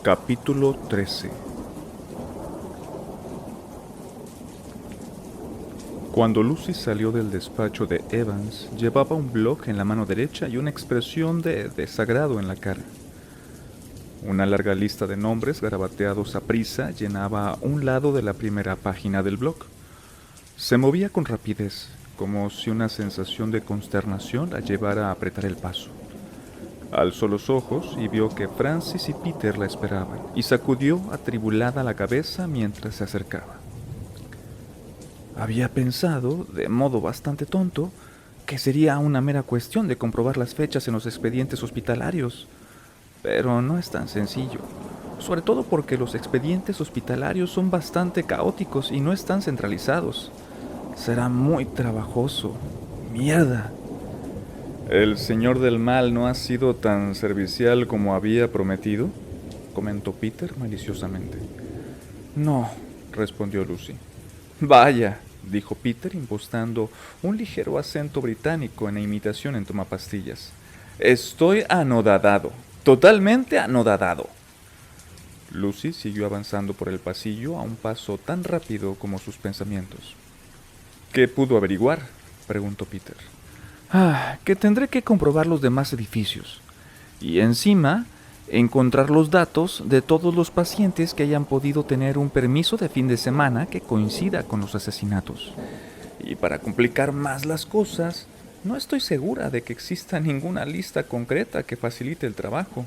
Capítulo 13. Cuando Lucy salió del despacho de Evans, llevaba un blog en la mano derecha y una expresión de desagrado en la cara. Una larga lista de nombres garabateados a prisa llenaba un lado de la primera página del blog. Se movía con rapidez, como si una sensación de consternación la llevara a apretar el paso. Alzó los ojos y vio que Francis y Peter la esperaban, y sacudió atribulada la cabeza mientras se acercaba. Había pensado, de modo bastante tonto, que sería una mera cuestión de comprobar las fechas en los expedientes hospitalarios, pero no es tan sencillo, sobre todo porque los expedientes hospitalarios son bastante caóticos y no están centralizados. Será muy trabajoso. Mierda. ¿El señor del mal no ha sido tan servicial como había prometido?, comentó Peter maliciosamente. No, respondió Lucy. Vaya, dijo Peter impostando un ligero acento británico en la imitación en tomapastillas. Estoy anodadado, totalmente anodadado. Lucy siguió avanzando por el pasillo a un paso tan rápido como sus pensamientos. ¿Qué pudo averiguar?, preguntó Peter. Que tendré que comprobar los demás edificios. Y encima, encontrar los datos de todos los pacientes que hayan podido tener un permiso de fin de semana que coincida con los asesinatos. Y para complicar más las cosas, no estoy segura de que exista ninguna lista concreta que facilite el trabajo.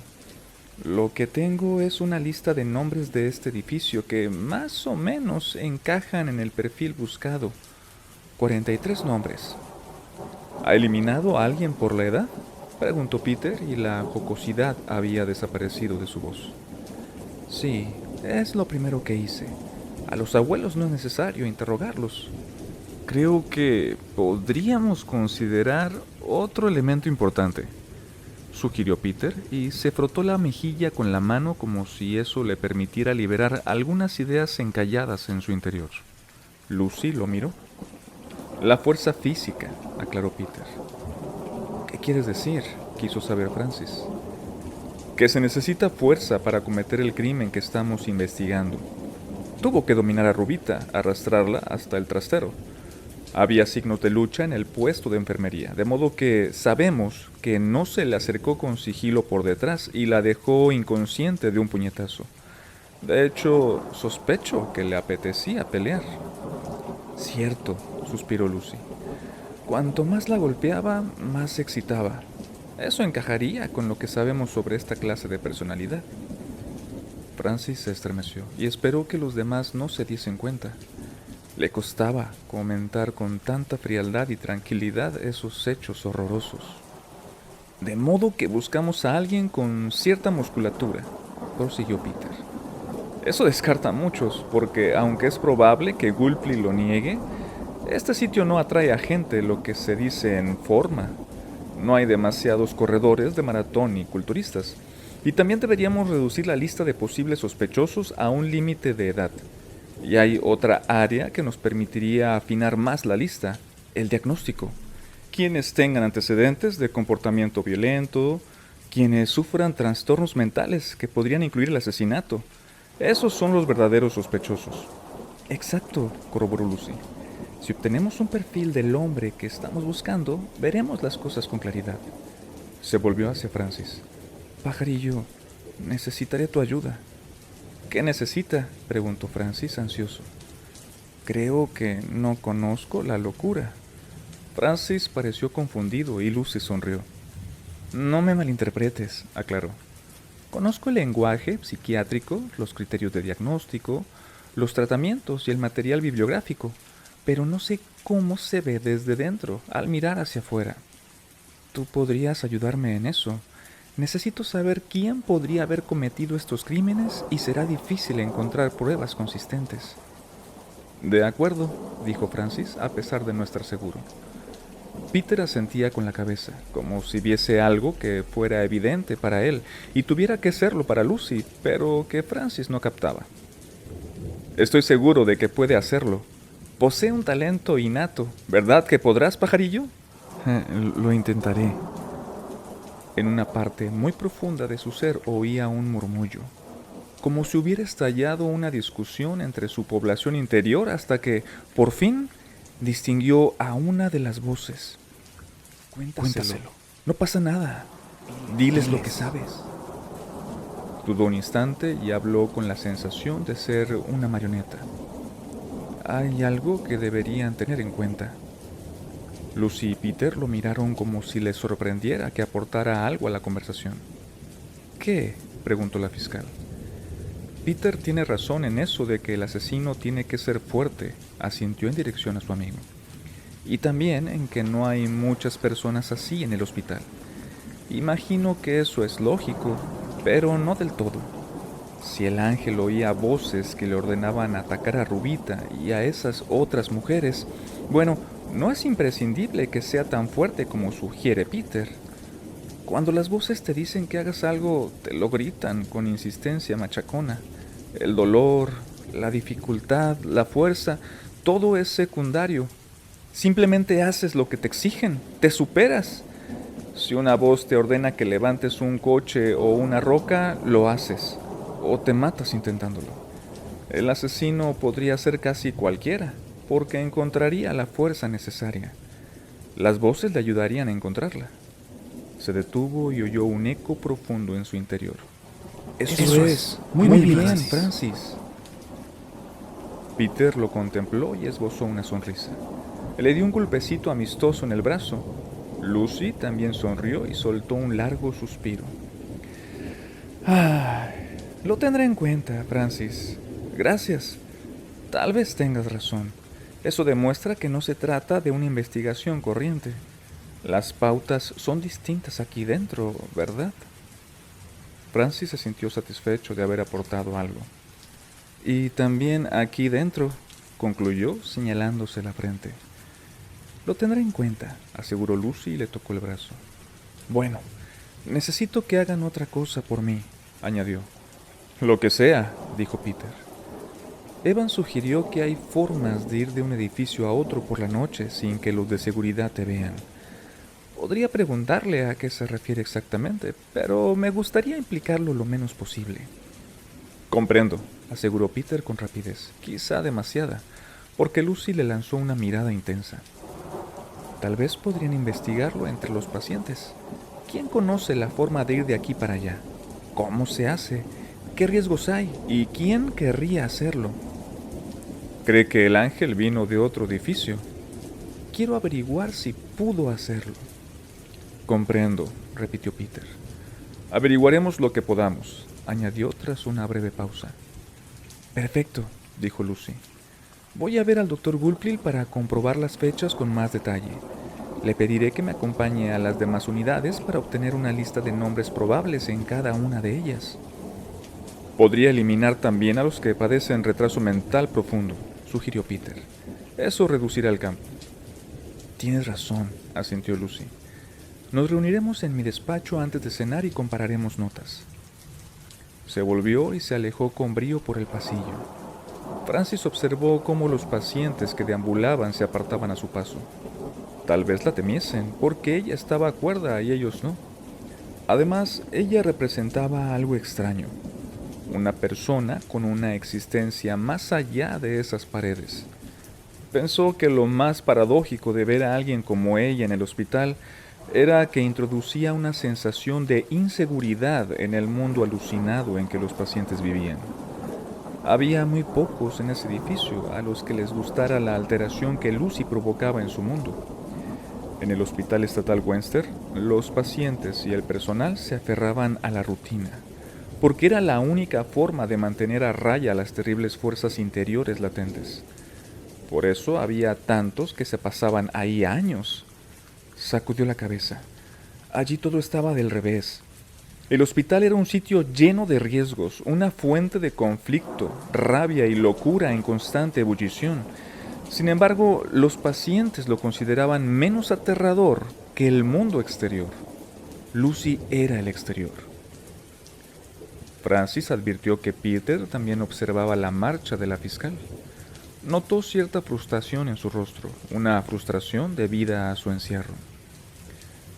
Lo que tengo es una lista de nombres de este edificio que más o menos encajan en el perfil buscado. 43 nombres. ¿Ha eliminado a alguien por la edad?, preguntó Peter, y la jocosidad había desaparecido de su voz. Sí, es lo primero que hice. A los abuelos no es necesario interrogarlos. Creo que podríamos considerar otro elemento importante, sugirió Peter, y se frotó la mejilla con la mano como si eso le permitiera liberar algunas ideas encalladas en su interior. Lucy lo miró. La fuerza física, aclaró Peter. ¿Qué quieres decir?, quiso saber Francis. Que se necesita fuerza para cometer el crimen que estamos investigando. Tuvo que dominar a Rubita, arrastrarla hasta el trastero. Había signos de lucha en el puesto de enfermería, de modo que sabemos que no se le acercó con sigilo por detrás y la dejó inconsciente de un puñetazo. De hecho, sospecho que le apetecía pelear. Cierto, suspiró Lucy. Cuanto más la golpeaba, más se excitaba. Eso encajaría con lo que sabemos sobre esta clase de personalidad. Francis se estremeció y esperó que los demás no se diesen cuenta. Le costaba comentar con tanta frialdad y tranquilidad esos hechos horrorosos. De modo que buscamos a alguien con cierta musculatura, prosiguió Peter. Eso descarta a muchos, porque aunque es probable que Gulpli lo niegue, este sitio no atrae a gente, lo que se dice, en forma. No hay demasiados corredores de maratón y culturistas. Y también deberíamos reducir la lista de posibles sospechosos a un límite de edad. Y hay otra área que nos permitiría afinar más la lista: el diagnóstico. Quienes tengan antecedentes de comportamiento violento, quienes sufran trastornos mentales que podrían incluir el asesinato. Esos son los verdaderos sospechosos. Exacto, corroboró Lucy. Si obtenemos un perfil del hombre que estamos buscando, veremos las cosas con claridad. Se volvió hacia Francis. Pajarillo, necesitaré tu ayuda. ¿Qué necesita?, preguntó Francis ansioso. Creo que no conozco la locura. Francis pareció confundido y Lucy sonrió. No me malinterpretes, aclaró. Conozco el lenguaje psiquiátrico, los criterios de diagnóstico, los tratamientos y el material bibliográfico, pero no sé cómo se ve desde dentro, al mirar hacia afuera. ¿Tú podrías ayudarme en eso? Necesito saber quién podría haber cometido estos crímenes y será difícil encontrar pruebas consistentes. De acuerdo, dijo Francis, a pesar de no estar seguro. Peter asentía con la cabeza, como si viese algo que fuera evidente para él y tuviera que serlo para Lucy, pero que Francis no captaba. Estoy seguro de que puede hacerlo. Posee un talento innato, ¿verdad que podrás, pajarillo? Lo intentaré. En una parte muy profunda de su ser oía un murmullo. como si hubiera estallado una discusión entre su población interior hasta que, por fin, distinguió a una de las voces. Cuéntaselo. No pasa nada. Diles lo que sabes. Dudó un instante y habló con la sensación de ser una marioneta. Hay algo que deberían tener en cuenta. Lucy y Peter lo miraron como si les sorprendiera que aportara algo a la conversación. ¿Qué? Preguntó la fiscal. Peter tiene razón en eso de que el asesino tiene que ser fuerte, asintió en dirección a su amigo. Y también en que no hay muchas personas así en el hospital. Imagino que eso es lógico, pero no del todo. Si el ángel oía voces que le ordenaban atacar a Rubita y a esas otras mujeres, bueno, no es imprescindible que sea tan fuerte como sugiere Peter. Cuando las voces te dicen que hagas algo, te lo gritan con insistencia machacona. El dolor, la dificultad, la fuerza, todo es secundario. Simplemente haces lo que te exigen, te superas. Si una voz te ordena que levantes un coche o una roca, lo haces, o te matas intentándolo. El asesino podría ser casi cualquiera, porque encontraría la fuerza necesaria. Las voces le ayudarían a encontrarla. Se detuvo y oyó un eco profundo en su interior. Eso es. Muy bien, Francis. Peter lo contempló y esbozó una sonrisa. Le dio un golpecito amistoso en el brazo. Lucy también sonrió y soltó un largo suspiro. Lo tendré en cuenta, Francis. Gracias. Tal vez tengas razón. Eso demuestra que no se trata de una investigación corriente. Las pautas son distintas aquí dentro, ¿verdad? Francis se sintió satisfecho de haber aportado algo. Y también aquí dentro, concluyó señalándose la frente. Lo tendré en cuenta, aseguró Lucy y le tocó el brazo. Bueno, necesito que hagan otra cosa por mí, añadió. Lo que sea, dijo Peter. Evan sugirió que hay formas de ir de un edificio a otro por la noche sin que los de seguridad te vean. Podría preguntarle a qué se refiere exactamente, pero me gustaría implicarlo lo menos posible. Comprendo, aseguró Peter con rapidez, quizá demasiada, porque Lucy le lanzó una mirada intensa. Tal vez podrían investigarlo entre los pacientes. ¿Quién conoce la forma de ir de aquí para allá? ¿Cómo se hace? ¿Qué riesgos hay? ¿Y quién querría hacerlo? ¿Cree que el ángel vino de otro edificio? Quiero averiguar si pudo hacerlo. Comprendo, repitió Peter. Averiguaremos lo que podamos, añadió tras una breve pausa. Perfecto, dijo Lucy. Voy a ver al Dr. Gulpil para comprobar las fechas con más detalle. Le pediré que me acompañe a las demás unidades para obtener una lista de nombres probables en cada una de ellas. Podría eliminar también a los que padecen retraso mental profundo, sugirió Peter. Eso reducirá el campo. Tienes razón, asintió Lucy. Nos reuniremos en mi despacho antes de cenar y compararemos notas. Se volvió y se alejó con brío por el pasillo. Francis observó cómo los pacientes que deambulaban se apartaban a su paso. Tal vez la temiesen, porque ella estaba cuerda y ellos no. Además, ella representaba algo extraño. Una persona con una existencia más allá de esas paredes. Pensó que lo más paradójico de ver a alguien como ella en el hospital era que introducía una sensación de inseguridad en el mundo alucinado en que los pacientes vivían. Había muy pocos en ese edificio a los que les gustara la alteración que Lucy provocaba en su mundo. En el Hospital Estatal Webster, los pacientes y el personal se aferraban a la rutina, porque era la única forma de mantener a raya las terribles fuerzas interiores latentes. Por eso había tantos que se pasaban ahí años. Sacudió la cabeza. Allí todo estaba del revés. El hospital era un sitio lleno de riesgos, una fuente de conflicto, rabia y locura en constante ebullición. Sin embargo, los pacientes lo consideraban menos aterrador que el mundo exterior. Lucy era el exterior. Francis advirtió que Peter también observaba la marcha de la fiscal. Notó cierta frustración en su rostro, una frustración debida a su encierro.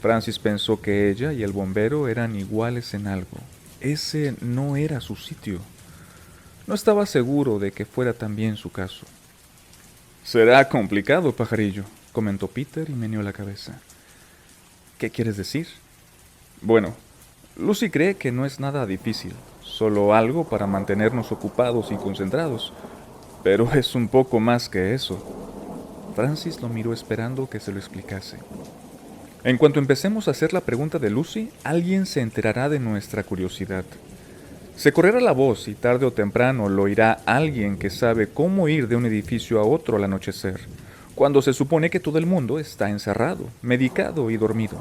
Francis pensó que ella y el bombero eran iguales en algo. Ese no era su sitio. No estaba seguro de que fuera también su caso. «Será complicado, pajarillo», comentó Peter y meneó la cabeza. «¿Qué quieres decir?» «Bueno, Lucy cree que no es nada difícil, solo algo para mantenernos ocupados y concentrados. Pero es un poco más que eso». Francis lo miró esperando que se lo explicase. «En cuanto empecemos a hacer la pregunta de Lucy, alguien se enterará de nuestra curiosidad. Se correrá la voz y tarde o temprano lo oirá alguien que sabe cómo ir de un edificio a otro al anochecer, cuando se supone que todo el mundo está encerrado, medicado y dormido.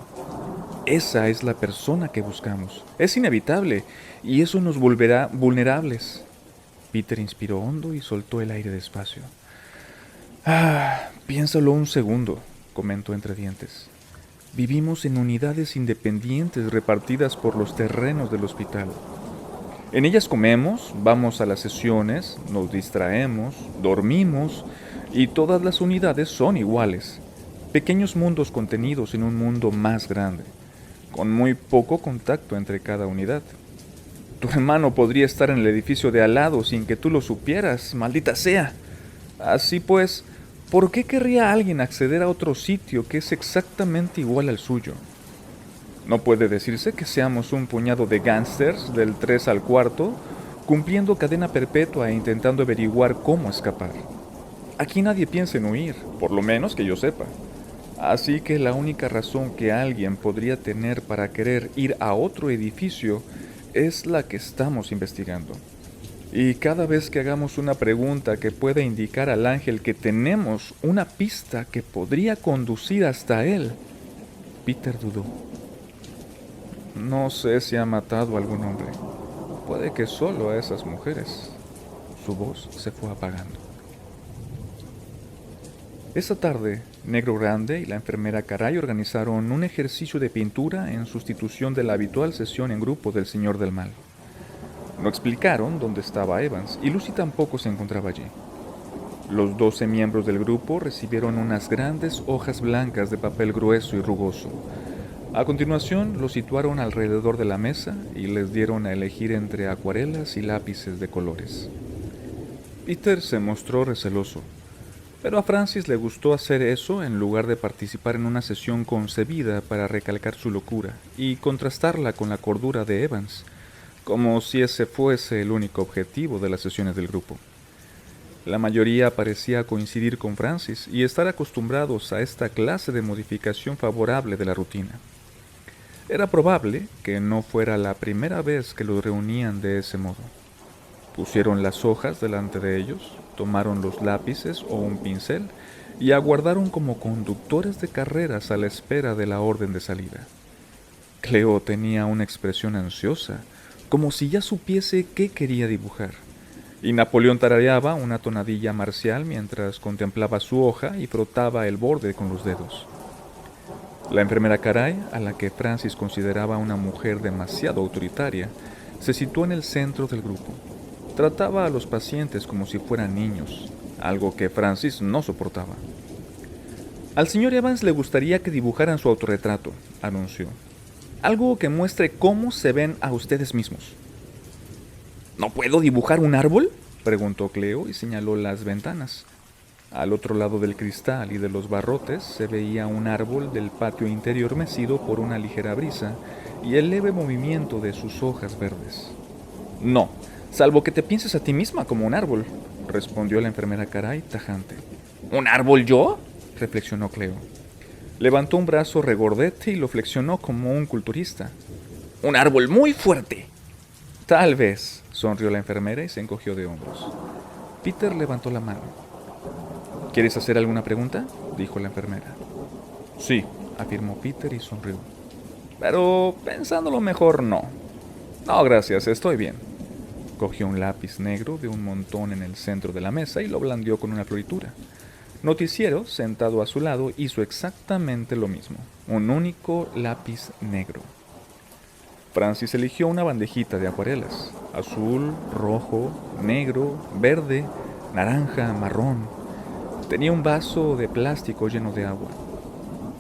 Esa es la persona que buscamos. Es inevitable, y eso nos volverá vulnerables». Peter inspiró hondo y soltó el aire despacio. Piénsalo un segundo», comentó entre dientes. «Vivimos en unidades independientes repartidas por los terrenos del hospital. En ellas comemos, vamos a las sesiones, nos distraemos, dormimos, y todas las unidades son iguales. Pequeños mundos contenidos en un mundo más grande, con muy poco contacto entre cada unidad. Tu hermano podría estar en el edificio de al lado sin que tú lo supieras, maldita sea. Así pues, ¿por qué querría alguien acceder a otro sitio que es exactamente igual al suyo? No puede decirse que seamos un puñado de gángsters del 3 al cuarto, cumpliendo cadena perpetua e intentando averiguar cómo escapar. Aquí nadie piensa en huir, por lo menos que yo sepa. Así que la única razón que alguien podría tener para querer ir a otro edificio es la que estamos investigando. Y cada vez que hagamos una pregunta que pueda indicar al ángel que tenemos una pista que podría conducir hasta él». Peter dudó. «No sé si ha matado a algún hombre. Puede que solo a esas mujeres». Su voz se fue apagando. Esa tarde, Negro Grande y la enfermera Caray organizaron un ejercicio de pintura en sustitución de la habitual sesión en grupo del Señor del Mal. No explicaron dónde estaba Evans, y Lucy tampoco se encontraba allí. Los 12 miembros del grupo recibieron unas grandes hojas blancas de papel grueso y rugoso. A continuación, los situaron alrededor de la mesa y les dieron a elegir entre acuarelas y lápices de colores. Peter se mostró receloso, pero a Francis le gustó hacer eso en lugar de participar en una sesión concebida para recalcar su locura y contrastarla con la cordura de Evans, como si ese fuese el único objetivo de las sesiones del grupo. La mayoría parecía coincidir con Francis y estar acostumbrados a esta clase de modificación favorable de la rutina. Era probable que no fuera la primera vez que los reunían de ese modo. Pusieron las hojas delante de ellos, tomaron los lápices o un pincel y aguardaron como conductores de carreras a la espera de la orden de salida. Cleo tenía una expresión ansiosa, como si ya supiese qué quería dibujar, y Napoleón tarareaba una tonadilla marcial mientras contemplaba su hoja y frotaba el borde con los dedos. La enfermera Caray, a la que Francis consideraba una mujer demasiado autoritaria, se situó en el centro del grupo. Trataba a los pacientes como si fueran niños, algo que Francis no soportaba. «Al señor Evans le gustaría que dibujaran su autorretrato», anunció. «Algo que muestre cómo se ven a ustedes mismos». «¿No puedo dibujar un árbol?», preguntó Cleo y señaló las ventanas. Al otro lado del cristal y de los barrotes se veía un árbol del patio interior mecido por una ligera brisa y el leve movimiento de sus hojas verdes. «No, salvo que te pienses a ti misma como un árbol», respondió la enfermera Caray tajante. «¿Un árbol yo?», reflexionó Cleo. Levantó un brazo regordete y lo flexionó como un culturista. «Un árbol muy fuerte». «Tal vez», sonrió la enfermera y se encogió de hombros. Peter levantó la mano. «¿Quieres hacer alguna pregunta?», dijo la enfermera. «Sí», afirmó Peter y sonrió. «Pero pensándolo mejor, no. No, gracias, estoy bien». Cogió un lápiz negro de un montón en el centro de la mesa y lo blandió con una floritura. Noticiero, sentado a su lado, hizo exactamente lo mismo. Un único lápiz negro. Francis eligió una bandejita de acuarelas. Azul, rojo, negro, verde, naranja, marrón. Tenía un vaso de plástico lleno de agua.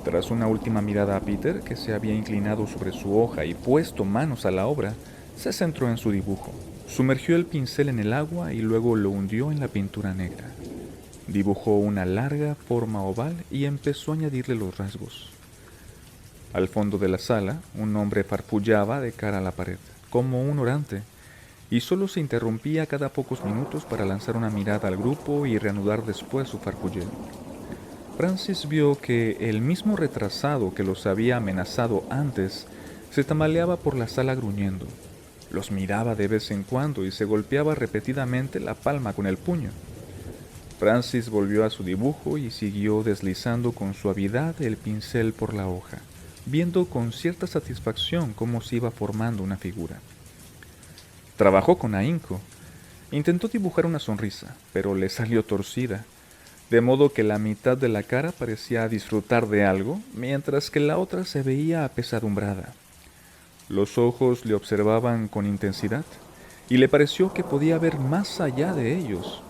Tras una última mirada a Peter, que se había inclinado sobre su hoja y puesto manos a la obra, Se centró en su dibujo, sumergió el pincel en el agua y luego lo hundió en la pintura negra. Dibujó una larga forma oval y empezó a añadirle los rasgos. Al fondo de la sala, un hombre farfullaba de cara a la pared, como un orante, y solo se interrumpía cada pocos minutos para lanzar una mirada al grupo y reanudar después su farfulleo. Francis vio que el mismo retrasado que los había amenazado antes se tambaleaba por la sala gruñendo. Los miraba de vez en cuando y se golpeaba repetidamente la palma con el puño. Francis volvió a su dibujo y siguió deslizando con suavidad el pincel por la hoja, viendo con cierta satisfacción cómo se iba formando una figura. Trabajó con ahínco. Intentó dibujar una sonrisa, pero le salió torcida, de modo que la mitad de la cara parecía disfrutar de algo, mientras que la otra se veía apesadumbrada. Los ojos le observaban con intensidad, y le pareció que podía ver más allá de ellos.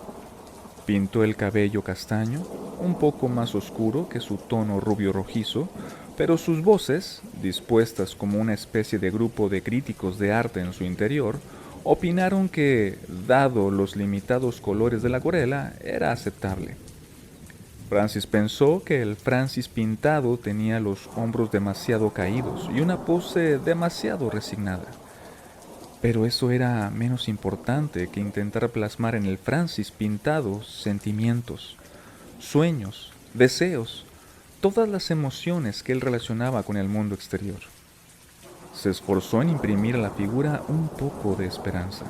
Pintó el cabello castaño, un poco más oscuro que su tono rubio rojizo, pero sus voces, dispuestas como una especie de grupo de críticos de arte en su interior, opinaron que, dado los limitados colores de la acuarela, era aceptable. Francis pensó que el Francis pintado tenía los hombros demasiado caídos y una pose demasiado resignada. Pero eso era menos importante que intentar plasmar en el Francis pintado sentimientos, sueños, deseos, todas las emociones que él relacionaba con el mundo exterior. Se esforzó en imprimir a la figura un poco de esperanza.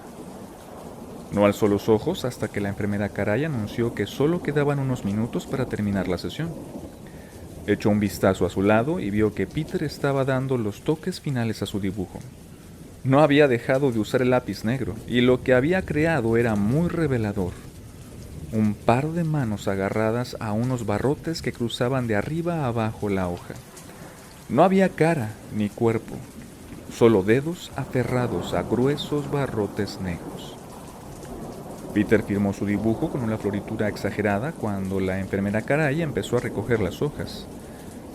No alzó los ojos hasta que la enfermera Caray anunció que solo quedaban unos minutos para terminar la sesión. Echó un vistazo a su lado y vio que Peter estaba dando los toques finales a su dibujo. No había dejado de usar el lápiz negro, y lo que había creado era muy revelador. Un par de manos agarradas a unos barrotes que cruzaban de arriba a abajo la hoja. No había cara ni cuerpo, solo dedos aferrados a gruesos barrotes negros. Peter firmó su dibujo con una floritura exagerada cuando la enfermera Caray empezó a recoger las hojas.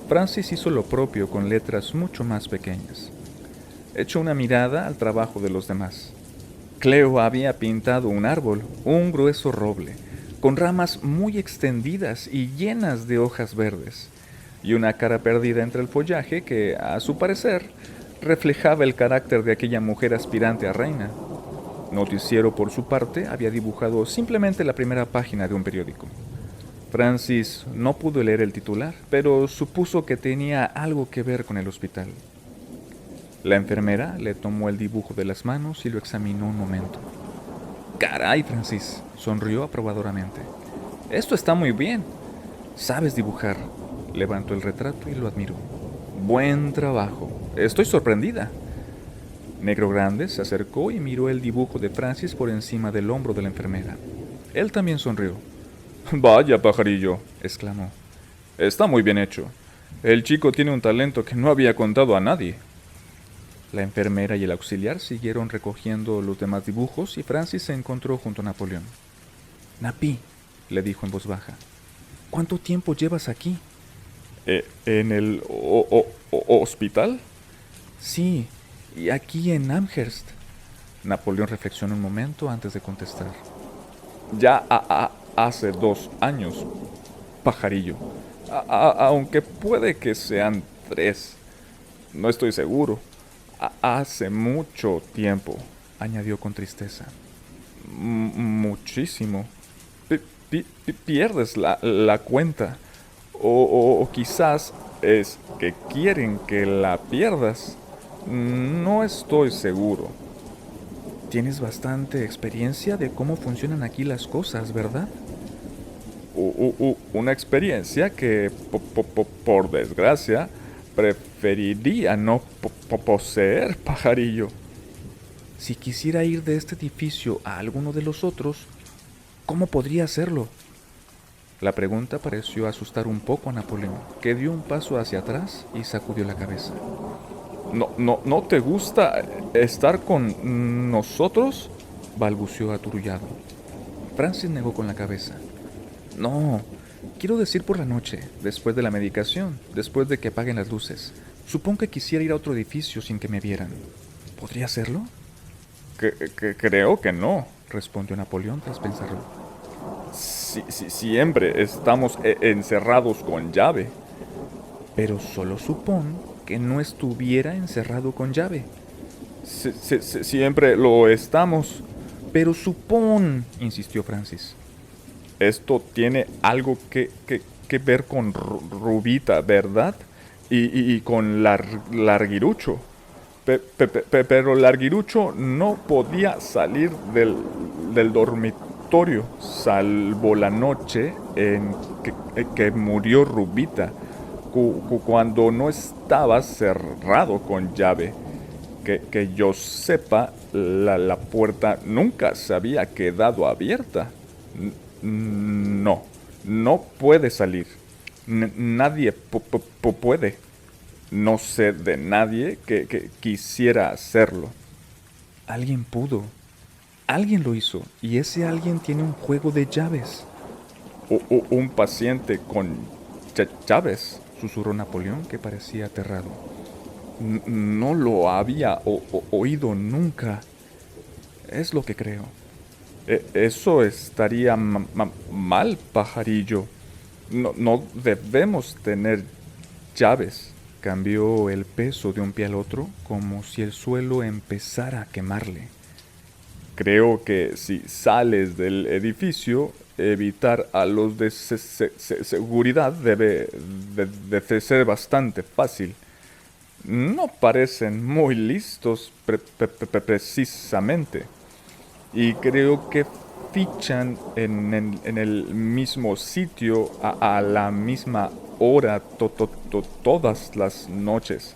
Francis hizo lo propio con letras mucho más pequeñas. Echó una mirada al trabajo de los demás. Cleo había pintado un árbol, un grueso roble, con ramas muy extendidas y llenas de hojas verdes, y una cara perdida entre el follaje que, a su parecer, reflejaba el carácter de aquella mujer aspirante a reina. Noticiero, por su parte, había dibujado simplemente la primera página de un periódico. Francis no pudo leer el titular, pero supuso que tenía algo que ver con el hospital. La enfermera le tomó el dibujo de las manos y lo examinó un momento. «Caray, Francis», sonrió aprobadoramente. «Esto está muy bien. Sabes dibujar». Levantó el retrato y lo admiró. «Buen trabajo. Estoy sorprendida». Negro Grande se acercó y miró el dibujo de Francis por encima del hombro de la enfermera. Él también sonrió. «Vaya, pajarillo», exclamó. «Está muy bien hecho. El chico tiene un talento que no había contado a nadie». La enfermera y el auxiliar siguieron recogiendo los demás dibujos y Francis se encontró junto a Napoleón. «Napi», le dijo en voz baja, «¿cuánto tiempo llevas aquí?» ¿En el hospital? «Sí, y aquí en Amherst». Napoleón reflexionó un momento antes de contestar. «Ya hace 2 años, pajarillo. Aunque puede que sean 3. No estoy seguro. Hace mucho tiempo», añadió con tristeza. «Muchísimo. Pierdes la cuenta. O quizás es que quieren que la pierdas. No estoy seguro». «Tienes bastante experiencia de cómo funcionan aquí las cosas, ¿verdad?» Una experiencia que, por desgracia, preferiría no poseer, pajarillo». «Si quisiera ir de este edificio a alguno de los otros, ¿cómo podría hacerlo?» La pregunta pareció asustar un poco a Napoleón, que dio un paso hacia atrás y sacudió la cabeza. ¿No te gusta estar con nosotros?», balbuceó aturullado. Francis negó con la cabeza. «No, quiero decir por la noche, después de la medicación, después de que apaguen las luces. Supongo que quisiera ir a otro edificio sin que me vieran. ¿Podría hacerlo?» Creo que no, respondió Napoleón tras pensarlo. Siempre estamos encerrados con llave. Pero solo supón que no estuviera encerrado con llave. Siempre lo estamos. Pero supón, insistió Francis. Esto tiene algo que ver con Rubita, ¿verdad? Y con Larguirucho. Pero Larguirucho no podía salir del dormitorio, salvo la noche en que murió Rubita, cuando no estaba cerrado con llave. Que yo sepa, la puerta nunca se había quedado abierta. No, no puede salir. Nadie puede. No sé de nadie que quisiera hacerlo. Alguien pudo. Alguien lo hizo. Y ese alguien tiene un juego de llaves. Un paciente con llaves, susurró Napoleón, que parecía aterrado. No lo había oído nunca. Es lo que creo. Eso estaría mal, pajarillo. No debemos tener llaves. Cambió el peso de un pie al otro como si el suelo empezara a quemarle. Creo que si sales del edificio, evitar a los de seguridad debe de ser bastante fácil. No parecen muy listos precisamente. Y creo que fichan en el mismo sitio a la misma hora todas las noches.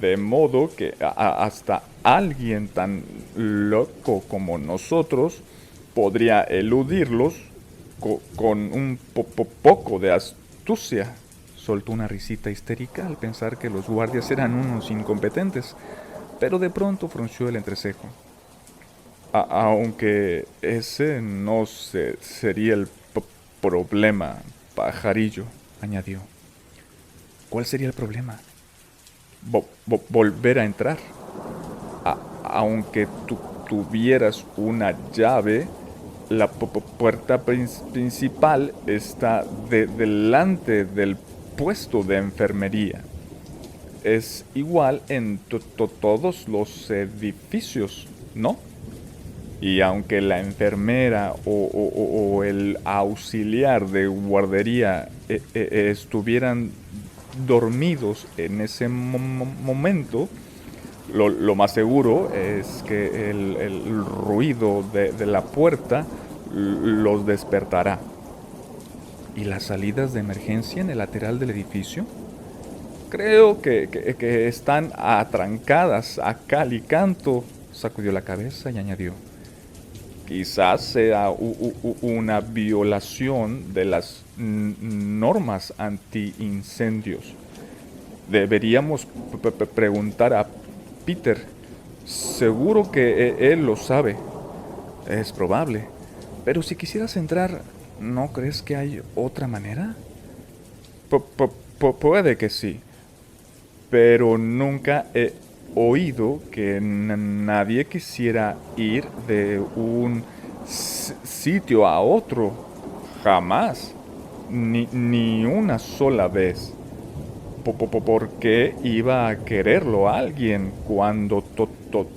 De modo que hasta alguien tan loco como nosotros podría eludirlos con un poco de astucia. Soltó una risita histérica al pensar que los guardias eran unos incompetentes, pero de pronto frunció el entrecejo. Aunque ese no sería el problema, pajarillo, añadió. ¿Cuál sería el problema? Volver a entrar. Aunque tuvieras una llave, la puerta principal está delante del puesto de enfermería. Es igual en todos los edificios, ¿no? Y aunque la enfermera o el auxiliar de guardería estuvieran dormidos en ese momento, lo más seguro es que el ruido de la puerta los despertará. ¿Y las salidas de emergencia en el lateral del edificio? Creo que están atrancadas a cal y canto, sacudió la cabeza y añadió. Quizás sea una violación de las normas anti-incendios. Deberíamos preguntar a Peter. Seguro que él lo sabe. Es probable. Pero si quisieras entrar, ¿no crees que hay otra manera? Puede que sí. Pero nunca he oído que nadie quisiera ir de un sitio a otro. Jamás. Ni una sola vez. ¿Por qué iba a quererlo alguien cuando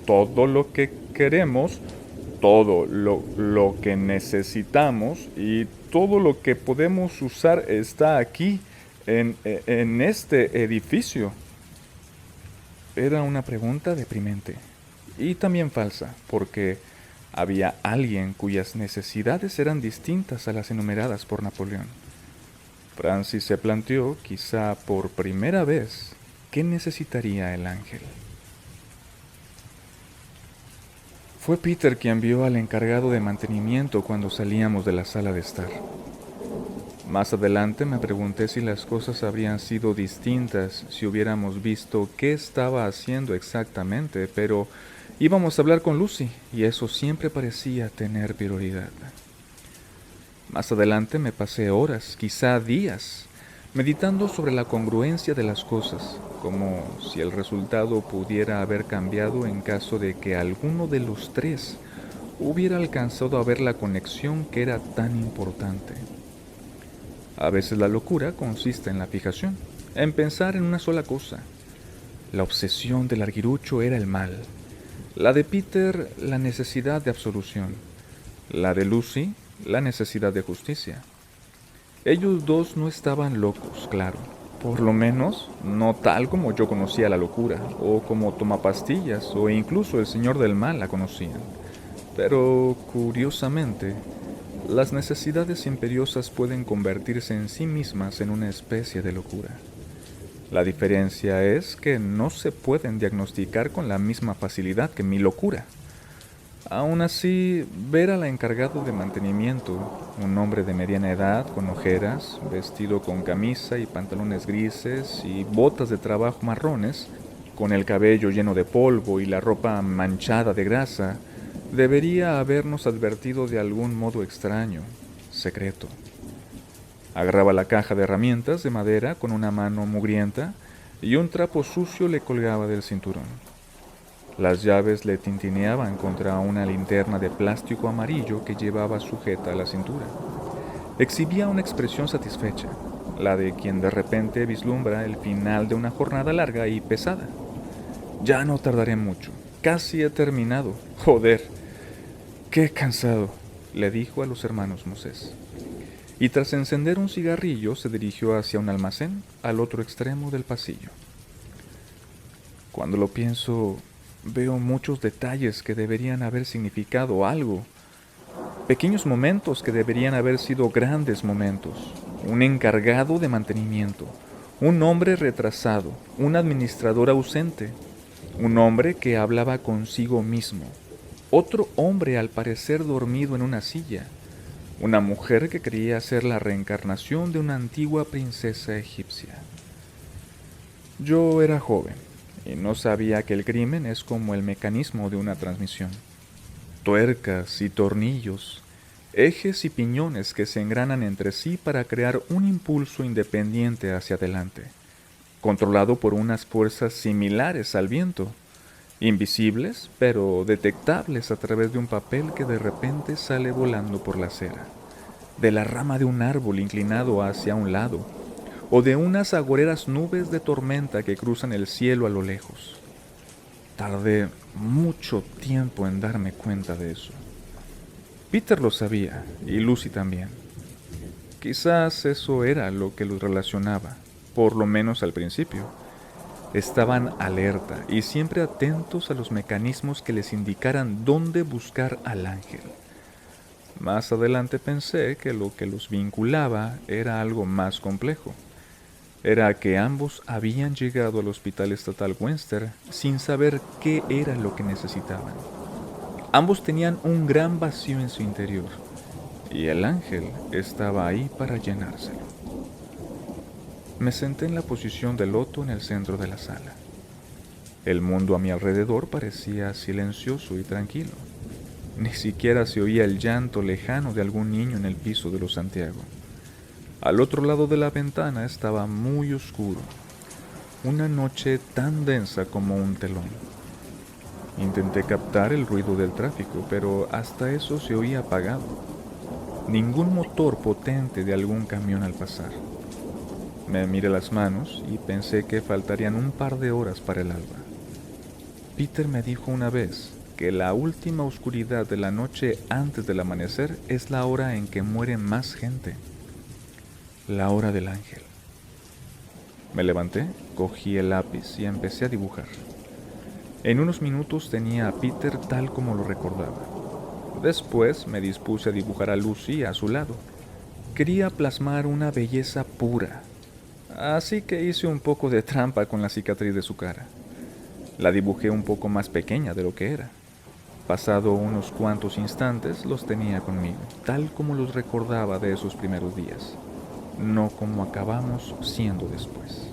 todo lo que queremos, todo lo que necesitamos y todo lo que podemos usar está aquí, en este edificio? Era una pregunta deprimente y también falsa, porque había alguien cuyas necesidades eran distintas a las enumeradas por Napoleón. Francis se planteó, quizá por primera vez, qué necesitaría el ángel. Fue Peter quien vio al encargado de mantenimiento cuando salíamos de la sala de estar. Más adelante me pregunté si las cosas habrían sido distintas si hubiéramos visto qué estaba haciendo exactamente, pero íbamos a hablar con Lucy y eso siempre parecía tener prioridad. Más adelante me pasé horas, quizá días, meditando sobre la congruencia de las cosas, como si el resultado pudiera haber cambiado en caso de que alguno de los tres hubiera alcanzado a ver la conexión que era tan importante. A veces la locura consiste en la fijación, en pensar en una sola cosa. La obsesión del arguirucho era el mal, la de Peter la necesidad de absolución, la de Lucy la necesidad de justicia. Ellos dos no estaban locos, claro, por lo menos no tal como yo conocía la locura, o como Tomapastillas, o incluso el Señor del Mal la conocían. Pero, curiosamente, las necesidades imperiosas pueden convertirse en sí mismas en una especie de locura. La diferencia es que no se pueden diagnosticar con la misma facilidad que mi locura. Aún así, ver al encargado de mantenimiento, un hombre de mediana edad con ojeras, vestido con camisa y pantalones grises y botas de trabajo marrones, con el cabello lleno de polvo y la ropa manchada de grasa, debería habernos advertido de algún modo extraño, secreto. Agarraba la caja de herramientas de madera con una mano mugrienta y un trapo sucio le colgaba del cinturón. Las llaves le tintineaban contra una linterna de plástico amarillo que llevaba sujeta a la cintura. Exhibía una expresión satisfecha, la de quien de repente vislumbra el final de una jornada larga y pesada. Ya no tardaré mucho. Casi he terminado. Joder, qué cansado, le dijo a los hermanos Moses. Y tras encender un cigarrillo se dirigió hacia un almacén al otro extremo del pasillo. Cuando lo pienso, veo muchos detalles que deberían haber significado algo. Pequeños momentos que deberían haber sido grandes momentos. Un encargado de mantenimiento, un hombre retrasado, un administrador ausente, un hombre que hablaba consigo mismo, otro hombre al parecer dormido en una silla, una mujer que creía ser la reencarnación de una antigua princesa egipcia. Yo era joven y no sabía que el crimen es como el mecanismo de una transmisión. Tuercas y tornillos, ejes y piñones que se engranan entre sí para crear un impulso independiente hacia adelante, controlado por unas fuerzas similares al viento, invisibles pero detectables a través de un papel que de repente sale volando por la acera, de la rama de un árbol inclinado hacia un lado, o de unas agoreras nubes de tormenta que cruzan el cielo a lo lejos. Tardé mucho tiempo en darme cuenta de eso. Peter lo sabía, y Lucy también. Quizás eso era lo que los relacionaba, por lo menos al principio. Estaban alerta y siempre atentos a los mecanismos que les indicaran dónde buscar al ángel. Más adelante pensé que lo que los vinculaba era algo más complejo. Era que ambos habían llegado al Hospital Estatal Webster sin saber qué era lo que necesitaban. Ambos tenían un gran vacío en su interior, y el ángel estaba ahí para llenárselo. Me senté en la posición de loto en el centro de la sala. El mundo a mi alrededor parecía silencioso y tranquilo. Ni siquiera se oía el llanto lejano de algún niño en el piso de los Santiago. Al otro lado de la ventana estaba muy oscuro, una noche tan densa como un telón. Intenté captar el ruido del tráfico, pero hasta eso se oía apagado. Ningún motor potente de algún camión al pasar. Me miré las manos y pensé que faltarían un par de horas para el alba. Peter me dijo una vez que la última oscuridad de la noche antes del amanecer es la hora en que muere más gente. La hora del ángel. Me levanté, cogí el lápiz y empecé a dibujar. En unos minutos tenía a Peter tal como lo recordaba. Después me dispuse a dibujar a Lucy a su lado. Quería plasmar una belleza pura, así que hice un poco de trampa con la cicatriz de su cara. La dibujé un poco más pequeña de lo que era. Pasado unos cuantos instantes los tenía conmigo, tal como los recordaba de esos primeros días, no como acabamos siendo después.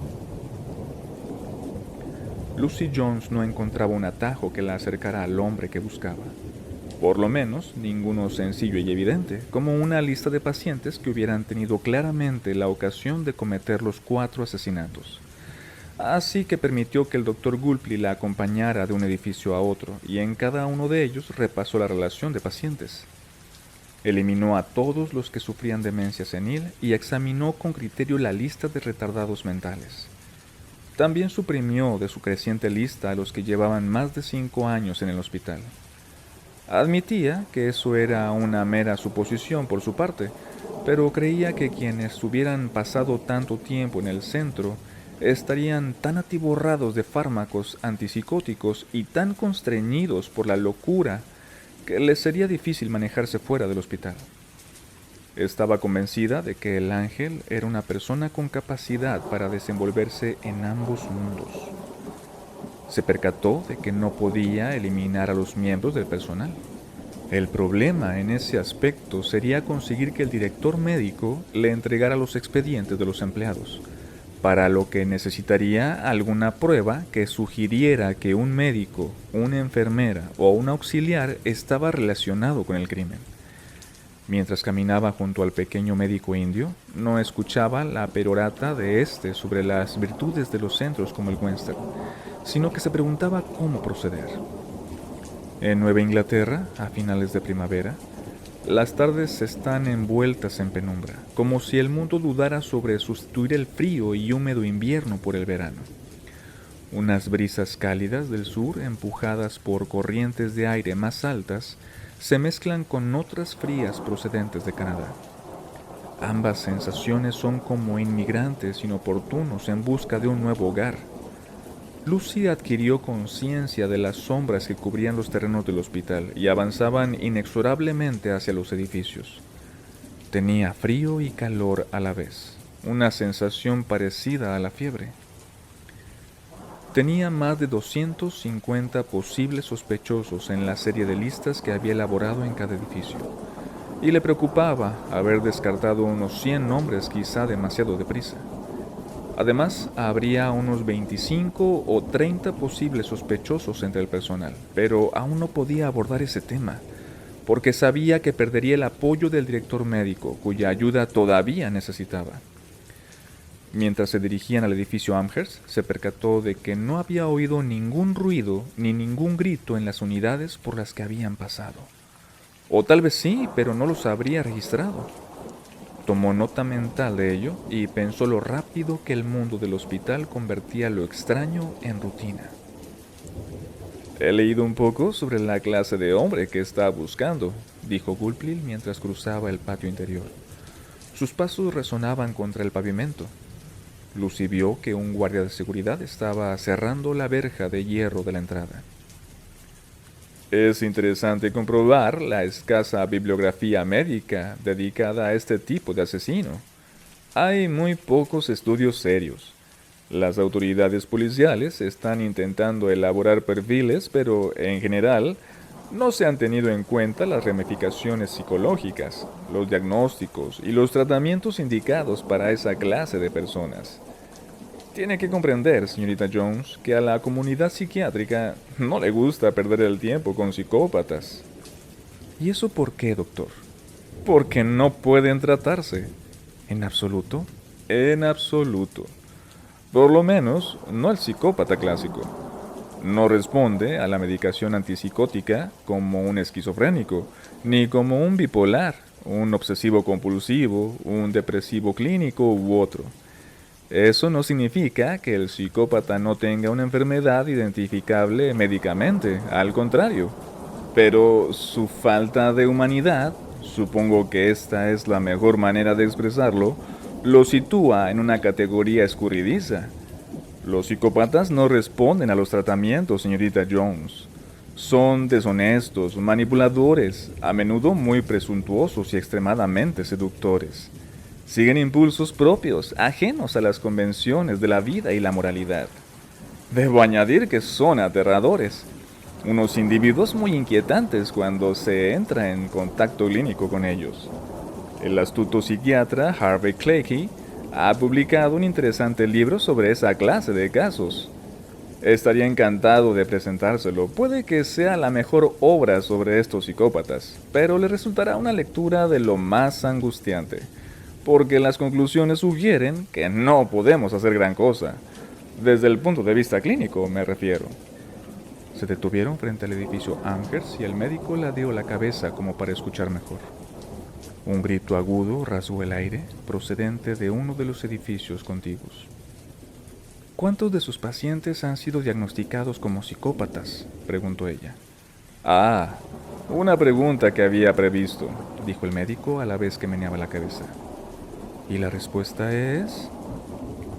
Lucy Jones no encontraba un atajo que la acercara al hombre que buscaba. Por lo menos, ninguno sencillo y evidente, como una lista de pacientes que hubieran tenido claramente la ocasión de cometer los 4 asesinatos. Así que permitió que el doctor Gulpli la acompañara de un edificio a otro, y en cada uno de ellos repasó la relación de pacientes. Eliminó a todos los que sufrían demencia senil y examinó con criterio la lista de retardados mentales. También suprimió de su creciente lista a los que llevaban más de 5 años en el hospital. Admitía que eso era una mera suposición por su parte, pero creía que quienes hubieran pasado tanto tiempo en el centro estarían tan atiborrados de fármacos antipsicóticos y tan constreñidos por la locura que les sería difícil manejarse fuera del hospital. Estaba convencida de que el ángel era una persona con capacidad para desenvolverse en ambos mundos. Se percató de que no podía eliminar a los miembros del personal. El problema en ese aspecto sería conseguir que el director médico le entregara los expedientes de los empleados, para lo que necesitaría alguna prueba que sugiriera que un médico, una enfermera o un auxiliar estaba relacionado con el crimen. Mientras caminaba junto al pequeño médico indio, no escuchaba la perorata de éste sobre las virtudes de los centros como el Western, sino que se preguntaba cómo proceder. En Nueva Inglaterra, a finales de primavera, las tardes están envueltas en penumbra, como si el mundo dudara sobre sustituir el frío y húmedo invierno por el verano. Unas brisas cálidas del sur, empujadas por corrientes de aire más altas, se mezclan con otras frías procedentes de Canadá. Ambas sensaciones son como inmigrantes inoportunos en busca de un nuevo hogar. Lucy adquirió conciencia de las sombras que cubrían los terrenos del hospital y avanzaban inexorablemente hacia los edificios. Tenía frío y calor a la vez, una sensación parecida a la fiebre. Tenía más de 250 posibles sospechosos en la serie de listas que había elaborado en cada edificio, y le preocupaba haber descartado unos 100 nombres quizá demasiado deprisa. Además, habría unos 25 o 30 posibles sospechosos entre el personal, pero aún no podía abordar ese tema, porque sabía que perdería el apoyo del director médico, cuya ayuda todavía necesitaba. Mientras se dirigían al edificio Amherst, se percató de que no había oído ningún ruido ni ningún grito en las unidades por las que habían pasado. O tal vez sí, pero no los habría registrado. Tomó nota mental de ello y pensó lo rápido que el mundo del hospital convertía lo extraño en rutina. «He leído un poco sobre la clase de hombre que está buscando», dijo Gulpli mientras cruzaba el patio interior. Sus pasos resonaban contra el pavimento. Lucy vio que un guardia de seguridad estaba cerrando la verja de hierro de la entrada. «Es interesante comprobar la escasa bibliografía médica dedicada a este tipo de asesino. Hay muy pocos estudios serios. Las autoridades policiales están intentando elaborar perfiles, pero en general no se han tenido en cuenta las ramificaciones psicológicas, los diagnósticos y los tratamientos indicados para esa clase de personas. Tiene que comprender, señorita Jones, que a la comunidad psiquiátrica no le gusta perder el tiempo con psicópatas». «¿Y eso por qué, doctor?» «Porque no pueden tratarse». «¿En absoluto?» «En absoluto. Por lo menos, no el psicópata clásico. No responde a la medicación antipsicótica como un esquizofrénico, ni como un bipolar, un obsesivo compulsivo, un depresivo clínico u otro. Eso no significa que el psicópata no tenga una enfermedad identificable médicamente, al contrario. Pero su falta de humanidad, supongo que esta es la mejor manera de expresarlo, lo sitúa en una categoría escurridiza. Los psicópatas no responden a los tratamientos, señorita Jones. Son deshonestos, manipuladores, a menudo muy presuntuosos y extremadamente seductores. Siguen impulsos propios, ajenos a las convenciones de la vida y la moralidad. Debo añadir que son aterradores. Unos individuos muy inquietantes cuando se entra en contacto clínico con ellos. El astuto psiquiatra Harvey Clecky ha publicado un interesante libro sobre esa clase de casos. Estaría encantado de presentárselo. Puede que sea la mejor obra sobre estos psicópatas, pero le resultará una lectura de lo más angustiante, porque las conclusiones sugieren que no podemos hacer gran cosa. Desde el punto de vista clínico, me refiero. Se detuvieron frente al edificio Amherst y el médico ladeó la cabeza como para escuchar mejor. Un grito agudo rasgó el aire, procedente de uno de los edificios contiguos. ¿Cuántos de sus pacientes han sido diagnosticados como psicópatas?, preguntó ella. Ah, una pregunta que había previsto, dijo el médico a la vez que meneaba la cabeza. ¿Y la respuesta es?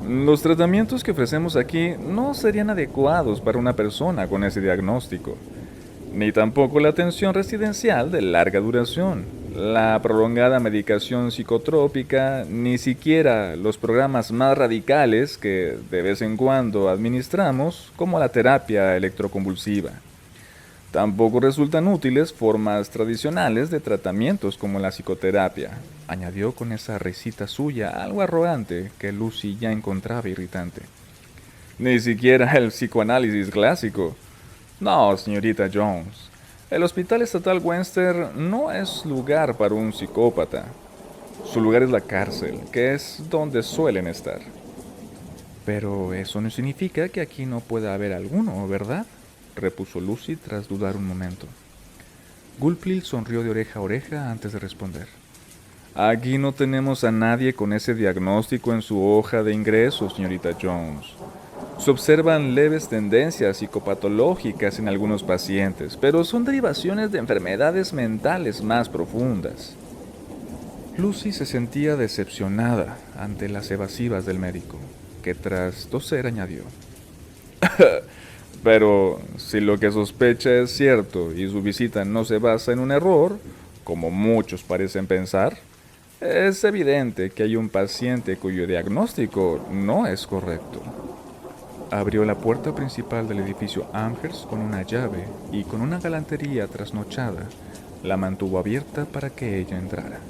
Los tratamientos que ofrecemos aquí no serían adecuados para una persona con ese diagnóstico, ni tampoco la atención residencial de larga duración, la prolongada medicación psicotrópica, ni siquiera los programas más radicales que de vez en cuando administramos, como la terapia electroconvulsiva. Tampoco resultan útiles formas tradicionales de tratamientos como la psicoterapia, añadió con esa risita suya algo arrogante que Lucy ya encontraba irritante. Ni siquiera el psicoanálisis clásico. No, señorita Jones. El Hospital Estatal Webster no es lugar para un psicópata. Su lugar es la cárcel, que es donde suelen estar. Pero eso no significa que aquí no pueda haber alguno, ¿verdad?, repuso Lucy tras dudar un momento. Gulpilil sonrió de oreja a oreja antes de responder. Aquí no tenemos a nadie con ese diagnóstico en su hoja de ingresos, señorita Jones. Se observan leves tendencias psicopatológicas en algunos pacientes, pero son derivaciones de enfermedades mentales más profundas. Lucy se sentía decepcionada ante las evasivas del médico, que tras toser añadió. Pero si lo que sospecha es cierto y su visita no se basa en un error, como muchos parecen pensar, es evidente que hay un paciente cuyo diagnóstico no es correcto. Abrió la puerta principal del edificio Amherst con una llave y con una galantería trasnochada la mantuvo abierta para que ella entrara.